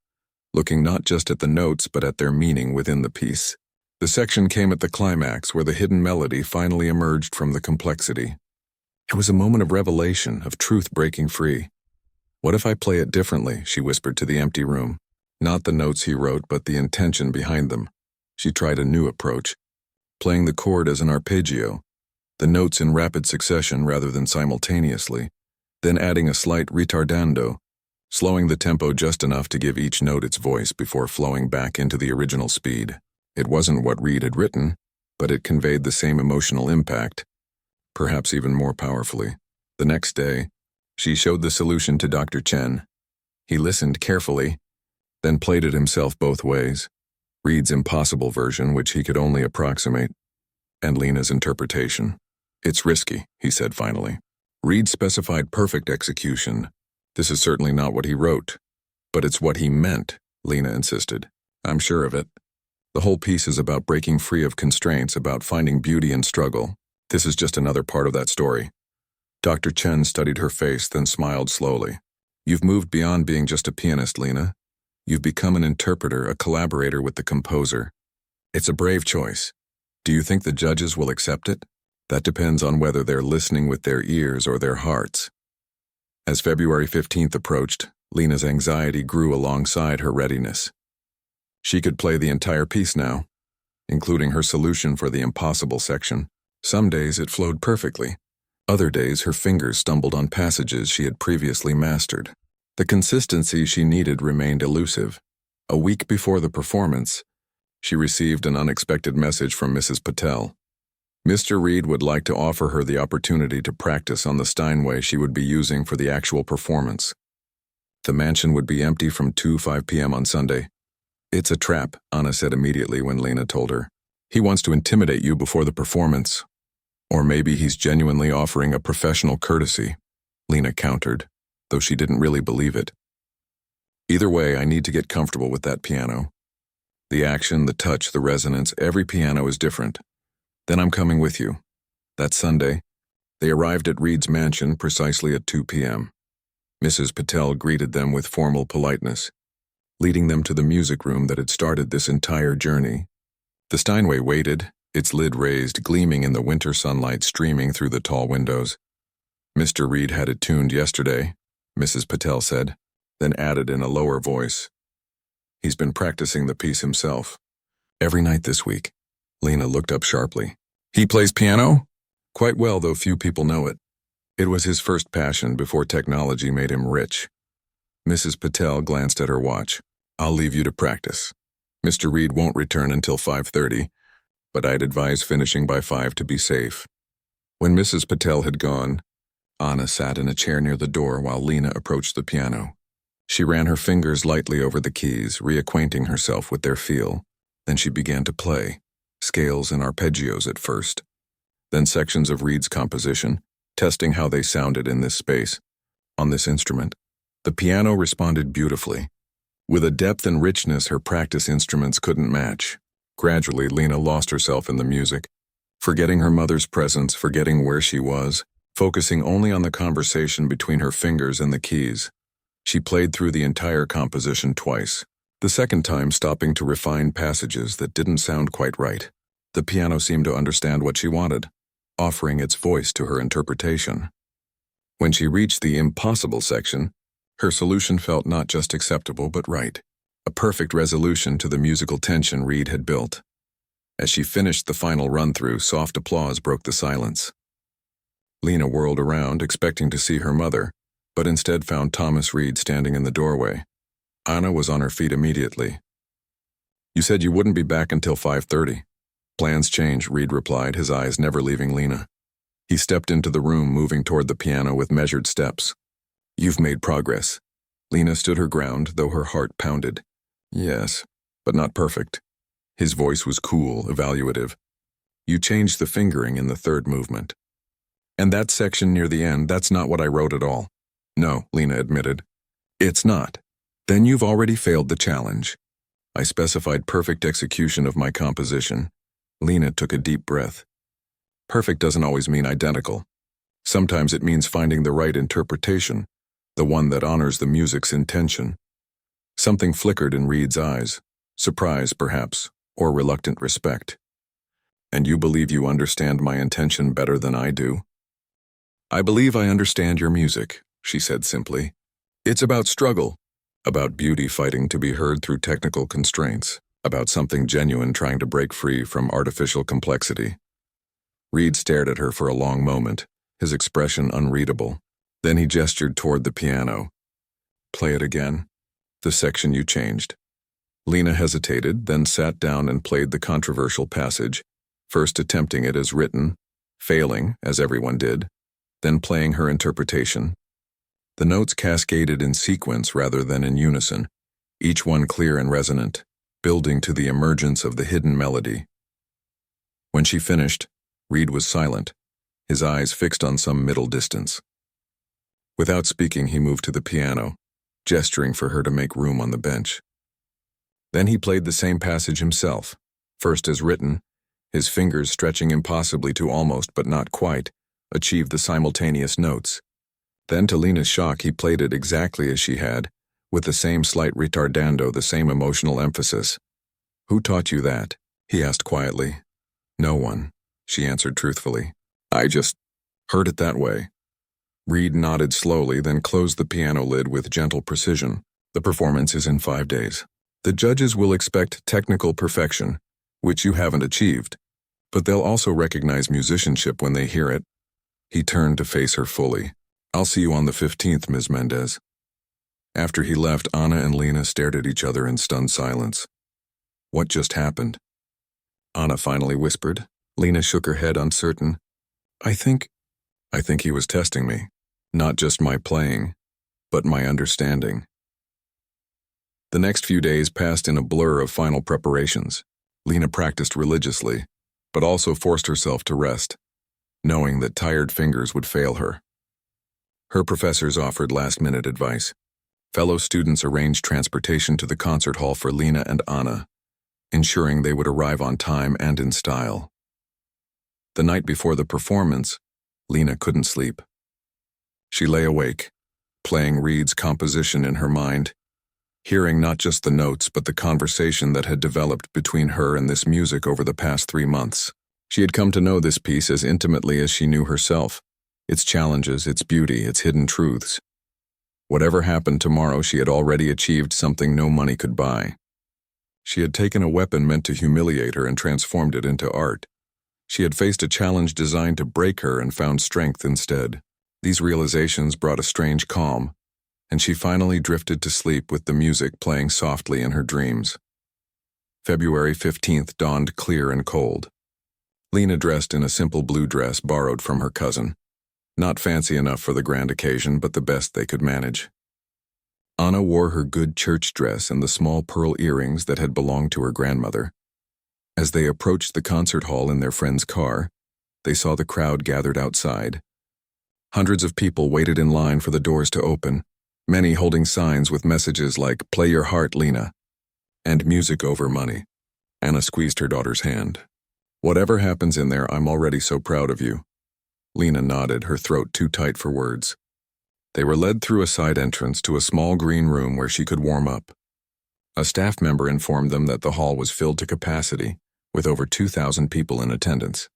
looking not just at the notes but at their meaning within the piece. The section came at the climax where the hidden melody finally emerged from the complexity. It was a moment of revelation, of truth breaking free. What if I play it differently, she whispered to the empty room. Not the notes he wrote, but the intention behind them. She tried a new approach, playing the chord as an arpeggio, the notes in rapid succession rather than simultaneously, then adding a slight ritardando, slowing the tempo just enough to give each note its voice before flowing back into the original speed. It wasn't what Reed had written, but it conveyed the same emotional impact, perhaps even more powerfully. The next day, she showed the solution to Dr. Chen. He listened carefully, then played it himself both ways, Reed's impossible version, which he could only approximate, and Lena's interpretation. It's risky, he said finally. Reed specified perfect execution. This is certainly not what he wrote, but it's what he meant, Lena insisted. I'm sure of it. The whole piece is about breaking free of constraints, about finding beauty in struggle. This is just another part of that story. Dr. Chen studied her face, then smiled slowly. You've moved beyond being just a pianist, Lena. You've become an interpreter, a collaborator with the composer. It's a brave choice. Do you think the judges will accept it? That depends on whether they're listening with their ears or their hearts. As February 15th approached, Lena's anxiety grew alongside her readiness. She could play the entire piece now, including her solution for the impossible section. Some days it flowed perfectly. Other days her fingers stumbled on passages she had previously mastered. The consistency she needed remained elusive. A week before the performance, she received an unexpected message from Mrs. Patel. Mr. Reed would like to offer her the opportunity to practice on the Steinway she would be using for the actual performance. The mansion would be empty from 5 p.m. on Sunday. It's a trap, Anna said immediately when Lena told her. He wants to intimidate you before the performance. Or maybe he's genuinely offering a professional courtesy, Lena countered, though she didn't really believe it. Either way, I need to get comfortable with that piano. The action, the touch, the resonance, every piano is different. Then I'm coming with you. That Sunday, they arrived at Reed's mansion precisely at 2 p.m. Mrs. Patel greeted them with formal politeness, leading them to the music room that had started this entire journey. The Steinway waited, its lid raised, gleaming in the winter sunlight streaming through the tall windows. Mr. Reed had it tuned yesterday, Mrs. Patel said, then added in a lower voice. He's been practicing the piece himself. Every night this week. Lena looked up sharply. He plays piano? Quite well, though few people know it. It was his first passion before technology made him rich. Mrs. Patel glanced at her watch. I'll leave you to practice. Mr. Reed won't return until 5:30, but I'd advise finishing by 5 to be safe. When Mrs. Patel had gone, Anna sat in a chair near the door while Lena approached the piano. She ran her fingers lightly over the keys, reacquainting herself with their feel. Then she began to play, scales and arpeggios at first, then sections of Reed's composition, testing how they sounded in this space, on this instrument. The piano responded beautifully, with a depth and richness her practice instruments couldn't match. Gradually, Lena lost herself in the music, forgetting her mother's presence, forgetting where she was, focusing only on the conversation between her fingers and the keys. She played through the entire composition twice, the second time stopping to refine passages that didn't sound quite right. The piano seemed to understand what she wanted, offering its voice to her interpretation. When she reached the impossible section, her solution felt not just acceptable but right, a perfect resolution to the musical tension Reed had built. As she finished the final run-through, soft applause broke the silence. Lena whirled around, expecting to see her mother, but instead found Thomas Reed standing in the doorway. Anna was on her feet immediately. "You said you wouldn't be back until 5:30. "Plans change," Reed replied, his eyes never leaving Lena. He stepped into the room, moving toward the piano with measured steps. "You've made progress." Lena stood her ground, though her heart pounded. "Yes, but not perfect." His voice was cool, evaluative. "You changed the fingering in the third movement. And that section near the end, that's not what I wrote at all." "No," Lena admitted. "It's not. Then you've already failed the challenge." "I specified perfect execution of my composition." Lena took a deep breath. "Perfect doesn't always mean identical. Sometimes it means finding the right interpretation, the one that honors the music's intention." Something flickered in Reed's eyes, surprise perhaps, or reluctant respect. "And you believe you understand my intention better than I do?" "I believe I understand your music," she said simply. "It's about struggle, about beauty fighting to be heard through technical constraints, about something genuine trying to break free from artificial complexity." Reed stared at her for a long moment, his expression unreadable. Then he gestured toward the piano. "Play it again. The section you changed." Lena hesitated, then sat down and played the controversial passage, first attempting it as written, failing, as everyone did, then playing her interpretation. The notes cascaded in sequence rather than in unison, each one clear and resonant, building to the emergence of the hidden melody. When she finished, Reed was silent, his eyes fixed on some middle distance. Without speaking, he moved to the piano, gesturing for her to make room on the bench. Then he played the same passage himself, first as written, his fingers stretching impossibly to almost but not quite achieve the simultaneous notes. Then, to Lena's shock, he played it exactly as she had, with the same slight retardando, the same emotional emphasis. "Who taught you that?" he asked quietly. "No one," she answered truthfully. "I just heard it that way." Reed nodded slowly, then closed the piano lid with gentle precision. "The performance is in 5 days. The judges will expect technical perfection, which you haven't achieved, but they'll also recognize musicianship when they hear it." He turned to face her fully. "I'll see you on the 15th, Ms. Mendez." After he left, Anna and Lena stared at each other in stunned silence. "What just happened?" Anna finally whispered. Lena shook her head, uncertain. I think he was testing me. Not just my playing, but my understanding." The next few days passed in a blur of final preparations. Lena practiced religiously, but also forced herself to rest, knowing that tired fingers would fail her. Her professors offered last-minute advice. Fellow students arranged transportation to the concert hall for Lena and Anna, ensuring they would arrive on time and in style. The night before the performance, Lena couldn't sleep. She lay awake, playing Reed's composition in her mind, hearing not just the notes but the conversation that had developed between her and this music over the past 3 months. She had come to know this piece as intimately as she knew herself, its challenges, its beauty, its hidden truths. Whatever happened tomorrow, she had already achieved something no money could buy. She had taken a weapon meant to humiliate her and transformed it into art. She had faced a challenge designed to break her and found strength instead. These realizations brought a strange calm, and she finally drifted to sleep with the music playing softly in her dreams. February 15th dawned clear and cold. Lena dressed in a simple blue dress borrowed from her cousin. Not fancy enough for the grand occasion, but the best they could manage. Anna wore her good church dress and the small pearl earrings that had belonged to her grandmother. As they approached the concert hall in their friend's car, they saw the crowd gathered outside. Hundreds of people waited in line for the doors to open, many holding signs with messages like "Play your heart, Lena," and "Music over money." Anna squeezed her daughter's hand. "Whatever happens in there, I'm already so proud of you." Lena nodded, her throat too tight for words. They were led through a side entrance to a small green room where she could warm up. A staff member informed them that the hall was filled to capacity, with over 2,000 people in attendance.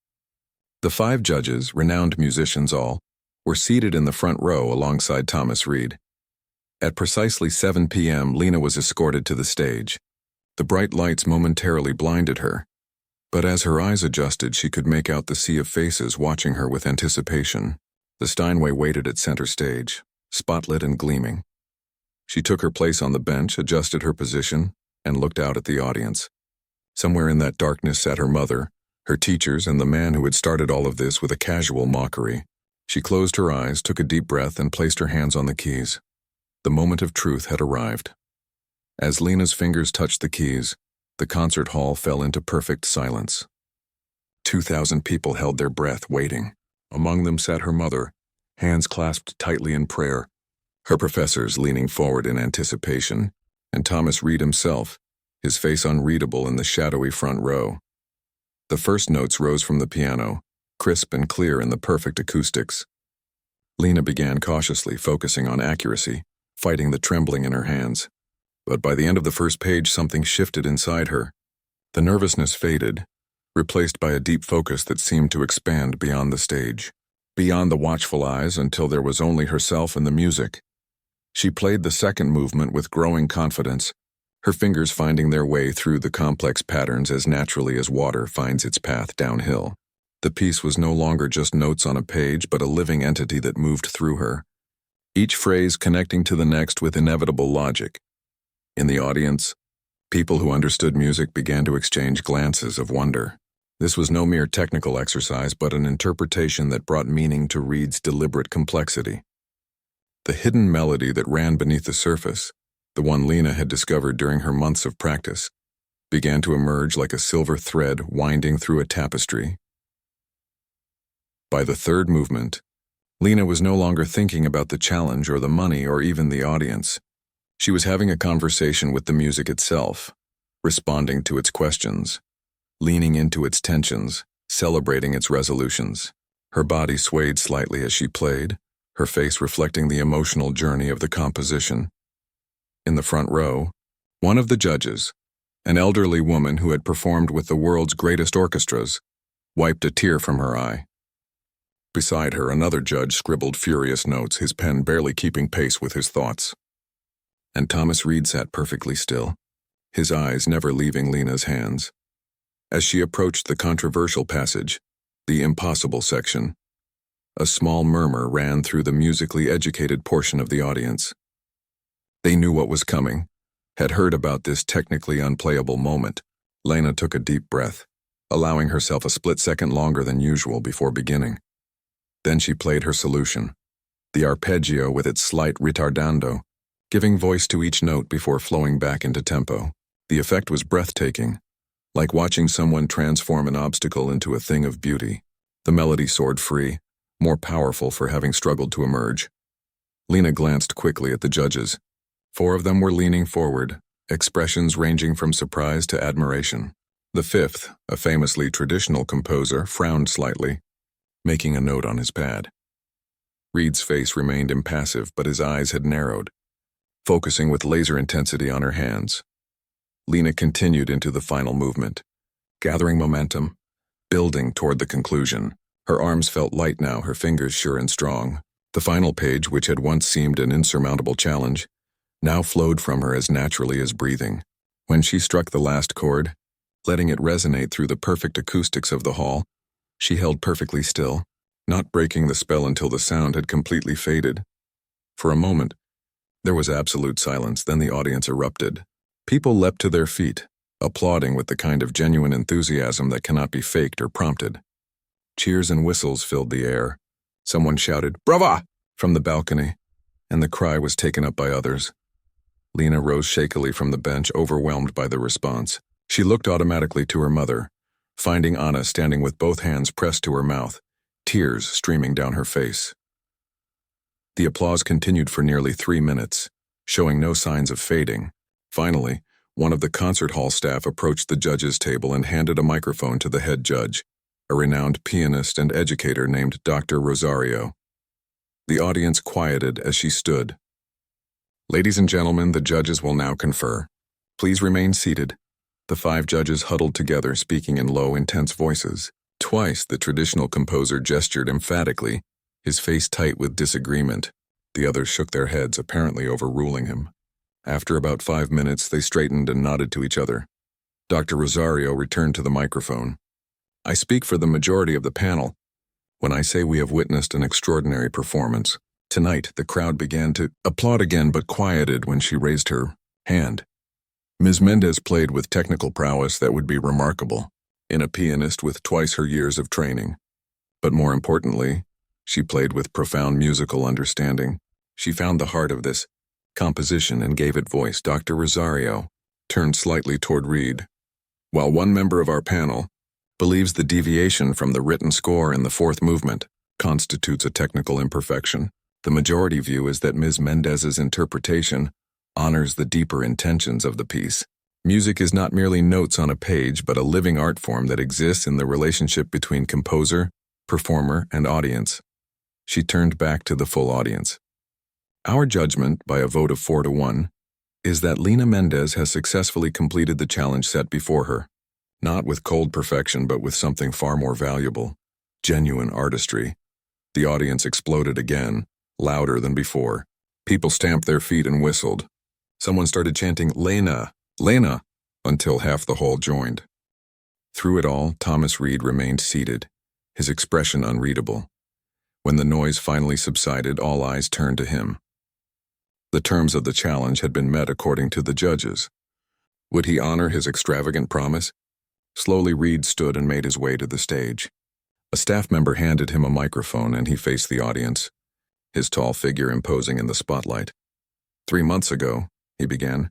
The 5 judges, renowned musicians all, were seated in the front row alongside Thomas Reed. At precisely 7 p.m., Lena was escorted to the stage. The bright lights momentarily blinded her, but as her eyes adjusted, she could make out the sea of faces watching her with anticipation. The Steinway waited at center stage, spotlit and gleaming. She took her place on the bench, adjusted her position, and looked out at the audience. Somewhere in that darkness sat her mother, her teachers, and the man who had started all of this with a casual mockery. She closed her eyes, took a deep breath, and placed her hands on the keys. The moment of truth had arrived. As Lena's fingers touched the keys, the concert hall fell into perfect silence. 2,000 people held their breath, waiting. Among them sat her mother, hands clasped tightly in prayer, her professors leaning forward in anticipation, and Thomas Reed himself, his face unreadable in the shadowy front row. The first notes rose from the piano, crisp and clear in the perfect acoustics. Lena began cautiously, focusing on accuracy, fighting the trembling in her hands. But by the end of the first page, something shifted inside her. The nervousness faded, replaced by a deep focus that seemed to expand beyond the stage, beyond the watchful eyes, until there was only herself and the music. She played the second movement with growing confidence, her fingers finding their way through the complex patterns as naturally as water finds its path downhill. The piece was no longer just notes on a page, but a living entity that moved through her, each phrase connecting to the next with inevitable logic. In the audience, people who understood music began to exchange glances of wonder. This was no mere technical exercise, but an interpretation that brought meaning to Reed's deliberate complexity. The hidden melody that ran beneath the surface, the one Lena had discovered during her months of practice, began to emerge like a silver thread winding through a tapestry. By the third movement, Lena was no longer thinking about the challenge or the money or even the audience. She was having a conversation with the music itself, responding to its questions, leaning into its tensions, celebrating its resolutions. Her body swayed slightly as she played, her face reflecting the emotional journey of the composition. In the front row, one of the judges, an elderly woman who had performed with the world's greatest orchestras, wiped a tear from her eye. Beside her, another judge scribbled furious notes, his pen barely keeping pace with his thoughts. And Thomas Reed sat perfectly still, his eyes never leaving Lena's hands. As she approached the controversial passage, the impossible section, a small murmur ran through the musically educated portion of the audience. They knew what was coming, had heard about this technically unplayable moment. Lena took a deep breath, allowing herself a split second longer than usual before beginning. Then she played her solution, the arpeggio with its slight ritardando, giving voice to each note before flowing back into tempo. The effect was breathtaking, like watching someone transform an obstacle into a thing of beauty. The melody soared free, more powerful for having struggled to emerge. Lena glanced quickly at the judges. 4 of them were leaning forward, expressions ranging from surprise to admiration. The 5th, a famously traditional composer, frowned slightly, making a note on his pad. Reed's face remained impassive, but his eyes had narrowed, focusing with laser intensity on her hands. Lena continued into the final movement, gathering momentum, building toward the conclusion. Her arms felt light now, her fingers sure and strong. The final page, which had once seemed an insurmountable challenge, now flowed from her as naturally as breathing. When she struck the last chord, letting it resonate through the perfect acoustics of the hall, she held perfectly still, not breaking the spell until the sound had completely faded. For a moment, there was absolute silence, then the audience erupted. People leapt to their feet, applauding with the kind of genuine enthusiasm that cannot be faked or prompted. Cheers and whistles filled the air. Someone shouted, "Brava!" from the balcony, and the cry was taken up by others. Lena rose shakily from the bench, overwhelmed by the response. She looked automatically to her mother, finding Anna standing with both hands pressed to her mouth, tears streaming down her face. The applause continued for nearly 3 minutes, showing no signs of fading. Finally, one of the concert hall staff approached the judges' table and handed a microphone to the head judge, a renowned pianist and educator named Dr. Rosario. The audience quieted as she stood. "Ladies and gentlemen, the judges will now confer. Please remain seated." The 5 judges huddled together, speaking in low, intense voices. Twice the traditional composer gestured emphatically, his face tight with disagreement. The others shook their heads, apparently overruling him. After about 5 minutes, they straightened and nodded to each other. Dr. Rosario returned to the microphone. "I speak for the majority of the panel when I say we have witnessed an extraordinary performance. Tonight, the crowd began to applaud again but quieted when she raised her hand. Ms. Mendez played with technical prowess that would be remarkable in a pianist with twice her years of training. But more importantly, she played with profound musical understanding. She found the heart of this composition and gave it voice. Dr. Rosario turned slightly toward Reed. While one member of our panel believes the deviation from the written score in the fourth movement constitutes a technical imperfection, the majority view is that Ms. Mendez's interpretation honors the deeper intentions of the piece. Music is not merely notes on a page, but a living art form that exists in the relationship between composer, performer, and audience. She turned back to the full audience. Our judgment, by a vote of 4-1, is that Lina Mendez has successfully completed the challenge set before her, not with cold perfection, but with something far more valuable, genuine artistry. The audience exploded again, louder than before. People stamped their feet and whistled. Someone started chanting, "Lena, Lena," until half the hall joined. Through it all, Thomas Reed remained seated, his expression unreadable. When the noise finally subsided, all eyes turned to him. The terms of the challenge had been met according to the judges. Would he honor his extravagant promise? Slowly, Reed stood and made his way to the stage. A staff member handed him a microphone and he faced the audience, his tall figure imposing in the spotlight. 3 months ago, he began,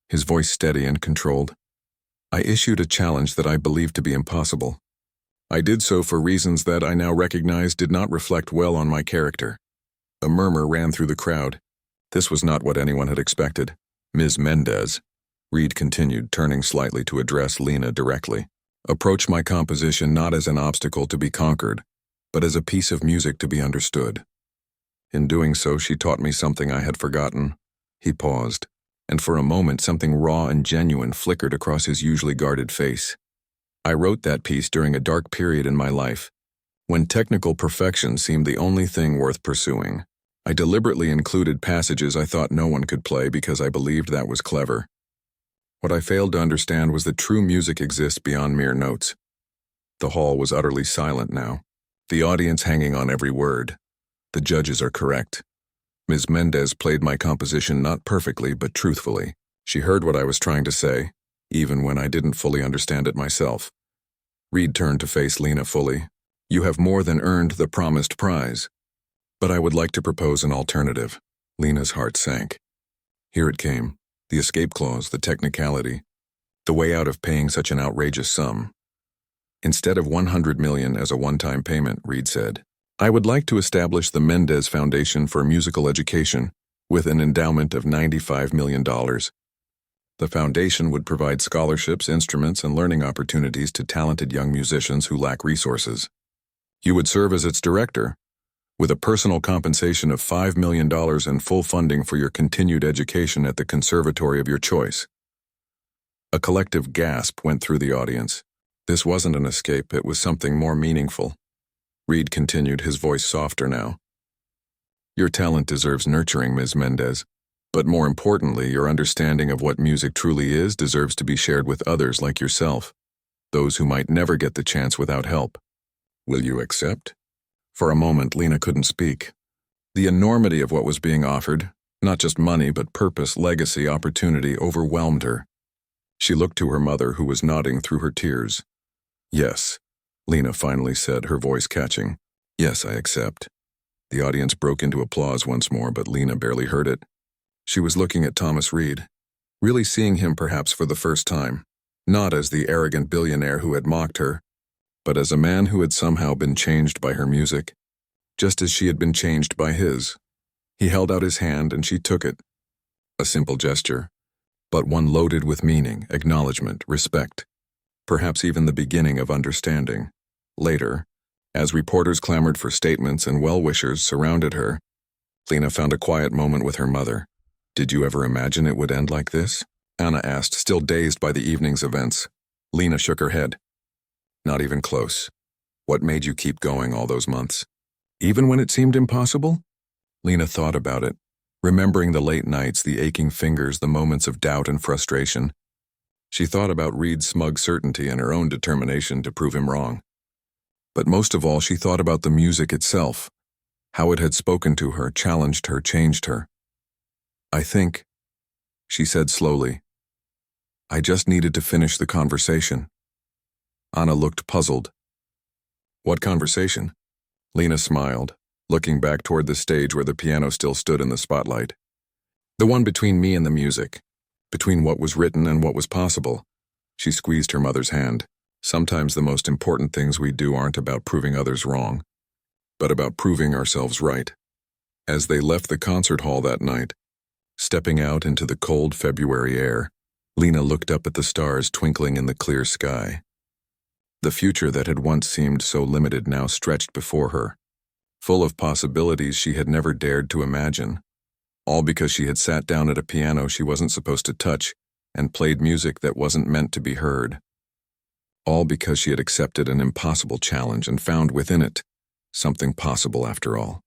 his voice steady and controlled, I issued a challenge that I believed to be impossible. I did so for reasons that I now recognize did not reflect well on my character. A murmur ran through the crowd. This was not what anyone had expected. Ms. Mendez, Reed continued, turning slightly to address Lina directly, approach my composition not as an obstacle to be conquered, but as a piece of music to be understood. In doing so, she taught me something I had forgotten. He paused, and for a moment something raw and genuine flickered across his usually guarded face. I wrote that piece during a dark period in my life, when technical perfection seemed the only thing worth pursuing. I deliberately included passages I thought no one could play because I believed that was clever. What I failed to understand was that true music exists beyond mere notes. The hall was utterly silent now, the audience hanging on every word. The judges are correct. Ms. Mendez played my composition not perfectly, but truthfully. She heard what I was trying to say, even when I didn't fully understand it myself. Reed turned to face Lina fully. You have more than earned the promised prize. But I would like to propose an alternative. Lina's heart sank. Here it came, the escape clause, the technicality, the way out of paying such an outrageous sum. Instead of $100 million as a one-time payment, Reed said, I would like to establish the Mendez Foundation for Musical Education with an endowment of $95 million. The foundation would provide scholarships, instruments, and learning opportunities to talented young musicians who lack resources. You would serve as its director, with a personal compensation of $5 million and full funding for your continued education at the conservatory of your choice. A collective gasp went through the audience. This wasn't an escape, it was something more meaningful. Reed continued, his voice softer now. Your talent deserves nurturing, Ms. Mendez. But more importantly, your understanding of what music truly is deserves to be shared with others like yourself, those who might never get the chance without help. Will you accept? For a moment, Lina couldn't speak. The enormity of what was being offered, not just money but purpose, legacy, opportunity, overwhelmed her. She looked to her mother, who was nodding through her tears. Yes, Lina finally said, her voice catching. Yes, I accept. The audience broke into applause once more, but Lina barely heard it. She was looking at Thomas Reed, really seeing him perhaps for the first time, not as the arrogant billionaire who had mocked her, but as a man who had somehow been changed by her music, just as she had been changed by his. He held out his hand and she took it. A simple gesture, but one loaded with meaning, acknowledgement, respect, perhaps even the beginning of understanding. Later, as reporters clamored for statements and well-wishers surrounded her, Lina found a quiet moment with her mother. Did you ever imagine it would end like this? Anna asked, still dazed by the evening's events. Lina shook her head. Not even close. What made you keep going all those months? Even when it seemed impossible? Lina thought about it, remembering the late nights, the aching fingers, the moments of doubt and frustration. She thought about Reed's smug certainty and her own determination to prove him wrong. But most of all, she thought about the music itself. How it had spoken to her, challenged her, changed her. "I think," she said slowly, "I just needed to finish the conversation." Anna looked puzzled. "What conversation?" Lena smiled, looking back toward the stage where the piano still stood in the spotlight. "The one between me and the music, between what was written and what was possible." She squeezed her mother's hand. "Sometimes the most important things we do aren't about proving others wrong, but about proving ourselves right." As they left the concert hall that night, stepping out into the cold February air, Lena looked up at the stars twinkling in the clear sky. The future that had once seemed so limited now stretched before her, full of possibilities she had never dared to imagine, all because she had sat down at a piano she wasn't supposed to touch and played music that wasn't meant to be heard. All because she had accepted an impossible challenge and found within it something possible after all.